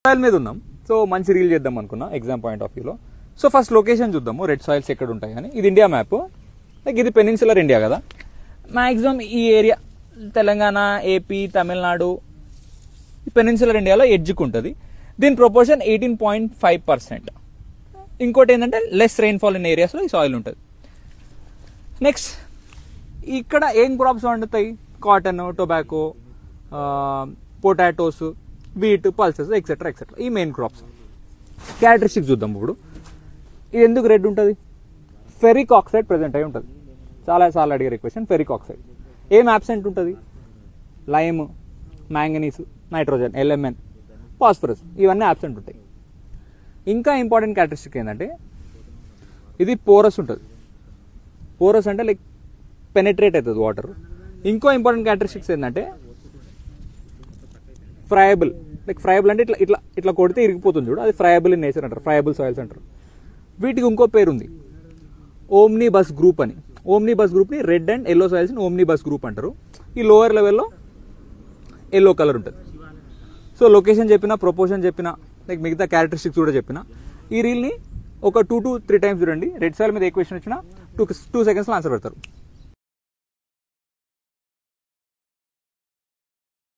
Soil మీద ఉన్నాం. So మంచి రీల్ చేద్దాం అనుకున్నా ఎగ్జామ్ పాయింట్ ఆఫ్ వ్యూలో. సో ఫస్ట్ లొకేషన్ చూద్దాము, రెడ్ సాయిల్స్ ఎక్కడ ఉంటాయి అని. ఇది ఇండియా మ్యాప్, లైక్ ఇది పెనిన్సులర్ ఇండియా కదా. మ్యాక్సిమం ఈ area Telangana, AP, Tamil Nadu, peninsular ఇండియాలో ఎడ్జ్కి ఉంటుంది. దీని ప్రొపోర్షన్ 18.5%. ఇంకోటి ఏంటంటే లెస్ రెయిన్ఫాల్ ఇన్ ఏరియాస్లో ఈ సాయిల్ ఉంటుంది. నెక్స్ట్ ఇక్కడ ఏం క్రాప్స్ వండుతాయి? Cotton, tobacco, potatoes, wheat, pulses, etcetera etcetera, ఈ మెయిన్ క్రాప్స్. క్యారెక్టరిస్టిక్స్ చూద్దాం ఇప్పుడు. ఇది ఎందుకు రెడ్ ఉంటుంది? ఫెరిక్ ఆక్సైడ్ ప్రెజెంట్ అయి ఉంటుంది. చాలా సార్లు అడిగే క్వశ్చన్. ఫెరిక్ ఆక్సైడ్ ఏం అబ్సెంట్ ఉంటుంది? Lime, manganese, nitrogen, LMN, phosphorus, ఇవన్నీ అబ్సెంట్ ఉంటాయి. ఇంకా ఇంపార్టెంట్ క్యారెక్టరిస్టిక్ ఏంటంటే ఇది పోరస్ ఉంటుంది. పోరస్ అంటే లైక్ పెనెట్రేట్ అవుతుంది వాటర్. ఇంకో ఇంపార్టెంట్ క్యారెక్టరిస్టిక్స్ ఏంటంటే ఫ్రయబుల్. లైక్ ఫ్రయబుల్ అంటే ఇట్లా ఇట్లా ఇట్లా కొడితే ఇరిగిపోతుంది చూడు, అది ఫ్రయబుల్ ఇన్ నేచర్ అంటారు, ఫ్రయబుల్ సాయిల్స్ అంటారు. వీటికి ఇంకో పేరు ఉంది, ఓమ్నీ బస్ గ్రూప్ అని. ఓమ్నీ బస్ గ్రూప్ని రెడ్ అండ్ ఎల్లో సాయిల్స్ని ఓమ్నీ బస్ గ్రూప్ అంటారు. ఈ లోవర్ లెవెల్లో ఎల్లో కలర్ ఉంటుంది. సో లొకేషన్ చెప్పిన, ప్రొపోర్షన్ చెప్పిన, లైక్ మిగతా క్యారెక్టరిస్టిక్స్ కూడా చెప్పిన. ఈ రీల్ని ఒక 2 to 3 times చూడండి. రెడ్ సాయిల్ మీద ఏ క్వశ్చన్ వచ్చినా 2 secondsలో ఆన్సర్ పెడతారు.